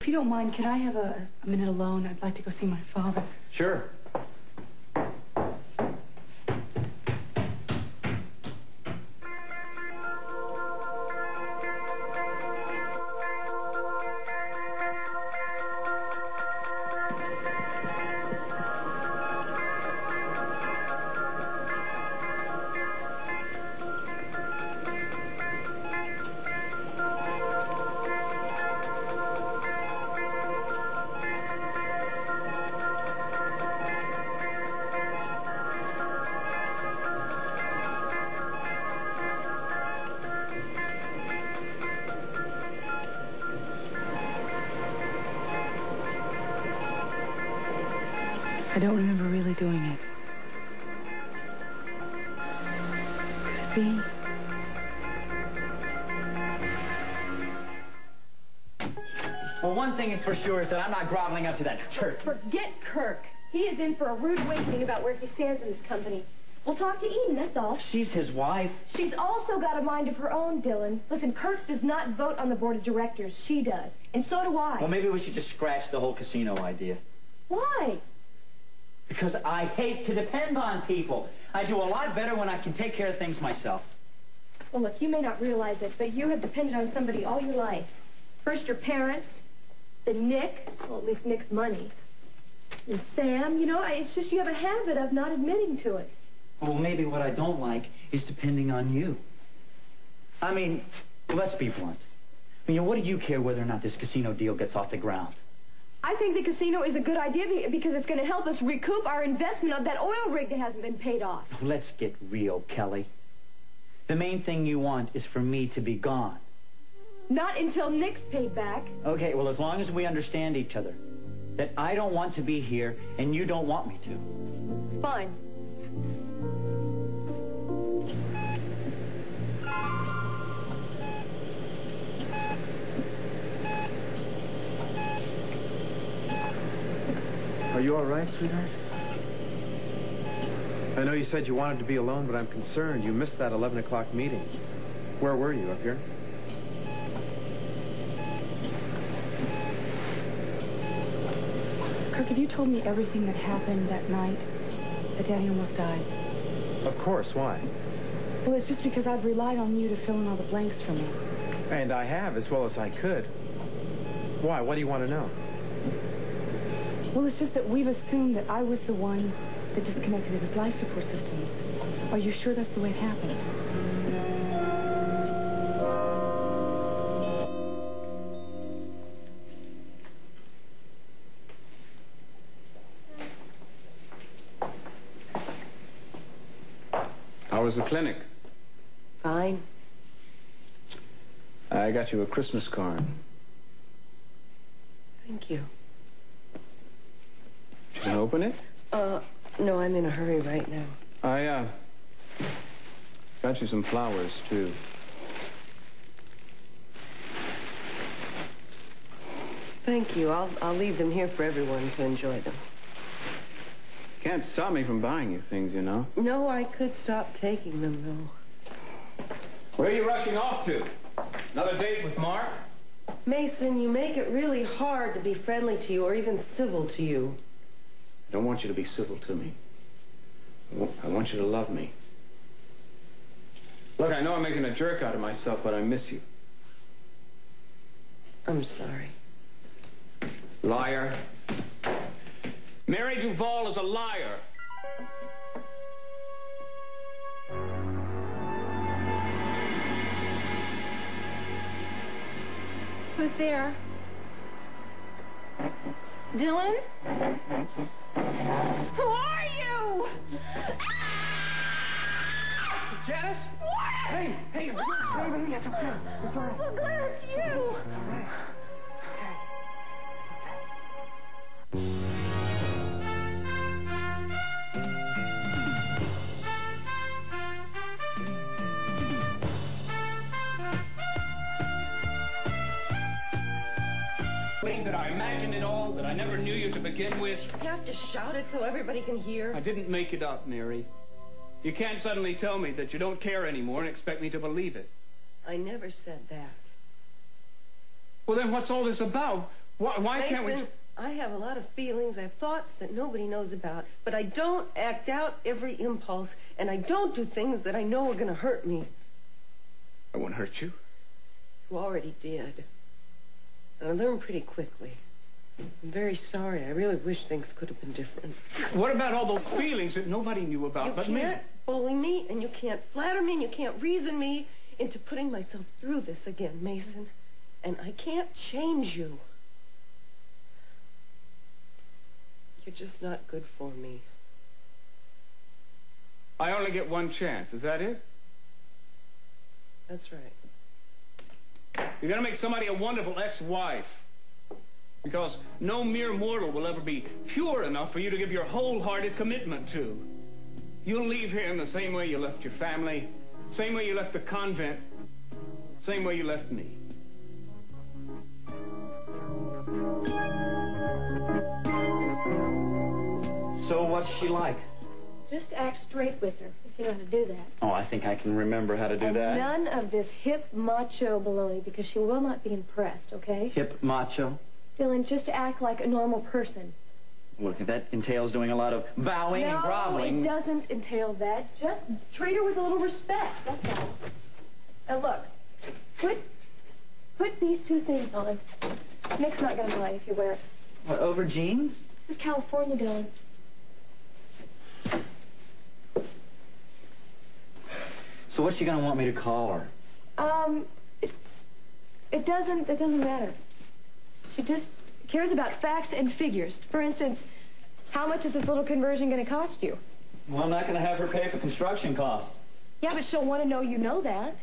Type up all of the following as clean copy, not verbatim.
If you don't mind, can I have a minute alone? I'd like to go see my father. Sure. I don't remember really doing it. Could it be? Well, one thing is for sure is that I'm not groveling up to that jerk. Forget Kirk. He is in for a rude awakening about where he stands in this company. We'll talk to Eden, that's all. She's his wife. She's also got a mind of her own, Dylan. Listen, Kirk does not vote on the board of directors. She does. And so do I. Well, maybe we should just scratch the whole casino idea. Why? Because I hate to depend on people. I do a lot better when I can take care of things myself. Well, look, you may not realize it, but you have depended on somebody all your life. First your parents, then Nick, well, at least Nick's money, and Sam. You know, it's just you have a habit of not admitting to it. Well, maybe what I don't like is depending on you. I mean, let's be blunt. I mean, what do you care whether or not this casino deal gets off the ground? I think the casino is a good idea because it's going to help us recoup our investment of that oil rig that hasn't been paid off. Let's get real, Kelly. The main thing you want is for me to be gone. Not until Nick's paid back. Okay, well, as long as we understand each other, that I don't want to be here and you don't want me to. Fine. Are you all right, sweetheart? I know you said you wanted to be alone, but I'm concerned. You missed that 11 o'clock meeting. Where were you, up here? Kirk, have you told me everything that happened that night that Daddy almost died? Of course. Why? Well, it's just because I've relied on you to fill in all the blanks for me. And I have, as well as I could. Why? What do you want to know? Well, it's just that we've assumed that I was the one that disconnected his life support systems. Are you sure that's the way it happened? How was the clinic? Fine. I got you a Christmas card. Thank you. Should I open it? No, I'm in a hurry right now. I, got you some flowers, too. Thank you. I'll leave them here for everyone to enjoy them. Can't stop me from buying you things, you know. No, I could stop taking them, though. Where are you rushing off to? Another date with Mark? Mason, you make it really hard to be friendly to you or even civil to you. I don't want you to be civil to me. I want you to love me. Look, I know I'm making a jerk out of myself, but I miss you. I'm sorry. Liar. Mary Duval is a liar. Who's there? Dylan? Who are you? Janice? What? Hey, baby, it's okay. It's all I'm right. so glad it's you. That I imagined it all, that I never knew you to begin with. You have to shout it so everybody can hear. I didn't make it up, Mary. You can't suddenly tell me that you don't care anymore and expect me to believe it. I never said that. Well, then what's all this about? Why can't we... Mason, I have a lot of feelings. I have thoughts that nobody knows about. But I don't act out every impulse, and I don't do things that I know are going to hurt me. I won't hurt you. You already did. And I learned pretty quickly. I'm very sorry. I really wish things could have been different. What about all those feelings that nobody knew about but me? You can't bully me, and you can't flatter me, and you can't reason me into putting myself through this again, Mason. And I can't change you. You're just not good for me. I only get one chance. Is that it? That's right. You're going to make somebody a wonderful ex-wife. Because no mere mortal will ever be pure enough for you to give your wholehearted commitment to. You'll leave here in the same way you left your family, same way you left the convent, same way you left me. So what's she like? Just act straight with her, if you know how to do that. Oh, I think I can remember how to do And that. none of this hip macho baloney, because she will not be impressed, okay? Hip macho? Dylan, just act like a normal person. Look, if that entails doing a lot of bowing and groveling... No, it doesn't entail that. Just treat her with a little respect, that's all. Now, look, put these two things on. Nick's not going to mind if you wear it. What, over jeans? This is California, Dylan. So what's she going to want me to call her? It doesn't matter. She just cares about facts and figures. For instance, how much is this little conversion going to cost you? Well, I'm not going to have her pay for construction costs. Yeah, but she'll want to know you know that.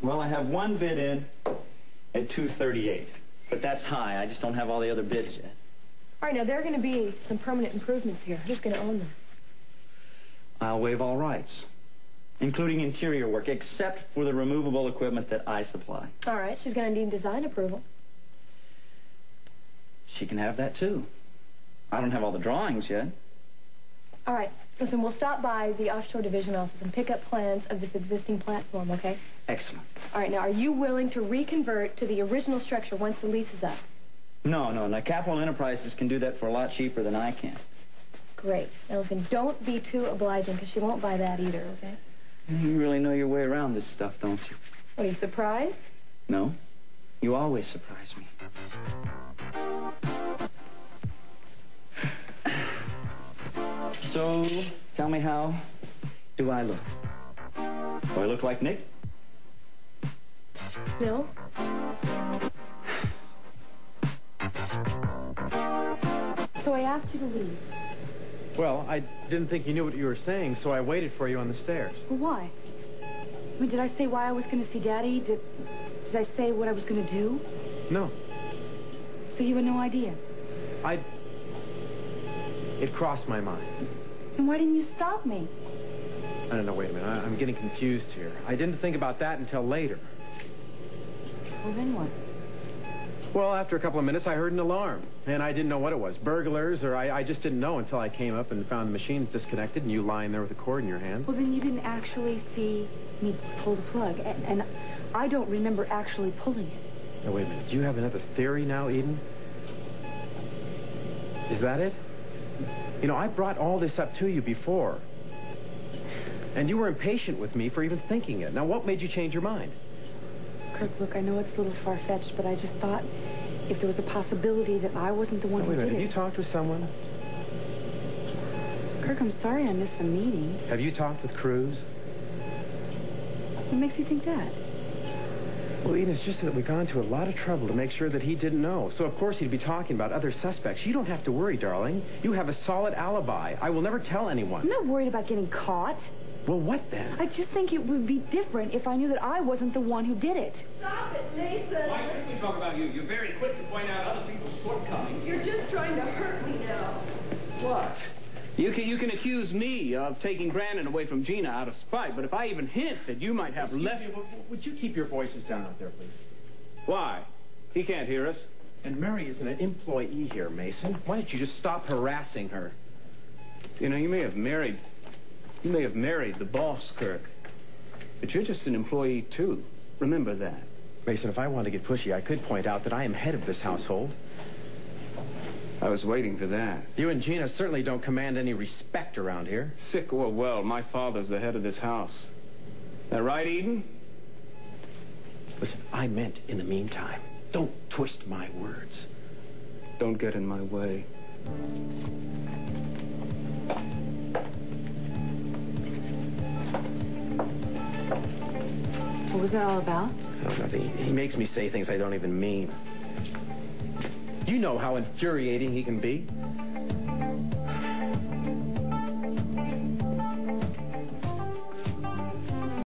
Well, I have one bid in at $238. But that's high. I just don't have all the other bids yet. All right, now, there are going to be some permanent improvements here. Who's going to own them? I'll waive all rights, including interior work, except for the removable equipment that I supply. All right, she's going to need design approval. She can have that, too. I don't have all the drawings yet. All right, listen, we'll stop by the offshore division office and pick up plans of this existing platform, okay? Excellent. All right, now, are you willing to reconvert to the original structure once the lease is up? No. Now, Capital Enterprises can do that for a lot cheaper than I can. Great. Now, listen, don't be too obliging, because she won't buy that either, okay? You really know your way around this stuff, don't you? Are you surprised? No. You always surprise me. So, tell me, how do I look? Do I look like Nick? No. So I asked you to leave. Well, I didn't think you knew what you were saying, so I waited for you on the stairs. Well, why? I mean, did I say why I was going to see Daddy? Did I say what I was going to do? No. So you had no idea? It crossed my mind. And why didn't you stop me? I don't know, wait a minute. I'm getting confused here. I didn't think about that until later. Well, then what? Well, after a couple of minutes, I heard an alarm, and I didn't know what it was. Burglars, or I just didn't know until I came up and found the machines disconnected and you lying there with a cord in your hand. Well, then you didn't actually see me pull the plug, and I don't remember actually pulling it. Now, wait a minute. Do you have another theory now, Eden? Is that it? You know, I brought all this up to you before, and you were impatient with me for even thinking it. Now, what made you change your mind? Kirk, look, I know it's a little far-fetched, but I just thought if there was a possibility that I wasn't the one who Wait a did minute. it. Have you talked with someone? Kirk, I'm sorry I missed the meeting. Have you talked with Cruz? What makes you think that? Well, Eden, it's just that we've gone to a lot of trouble to make sure that he didn't know. So, of course, he'd be talking about other suspects. You don't have to worry, darling. You have a solid alibi. I will never tell anyone. I'm not worried about getting caught. Well, what then? I just think it would be different if I knew that I wasn't the one who did it. Stop it, Nathan. Why should we talk about you? You're very quick to point out other people's shortcomings. You're just trying to hurt me now. What? You can accuse me of taking Brandon away from Gina out of spite, but if I even hint that you might have less... Would you keep your voices down out there, please? Why? He can't hear us. And Mary isn't an employee here, Mason. Why don't you just stop harassing her? You know, you may have married the boss, Kirk. But you're just an employee, too. Remember that. Mason, if I want to get pushy, I could point out that I am head of this household. I was waiting for that. You and Gina certainly don't command any respect around here. Sick or well, my father's the head of this house. That right, Eden? Listen, I meant in the meantime. Don't twist my words. Don't get in my way. What was that all about? Oh, nothing. He makes me say things I don't even mean. You know how infuriating he can be.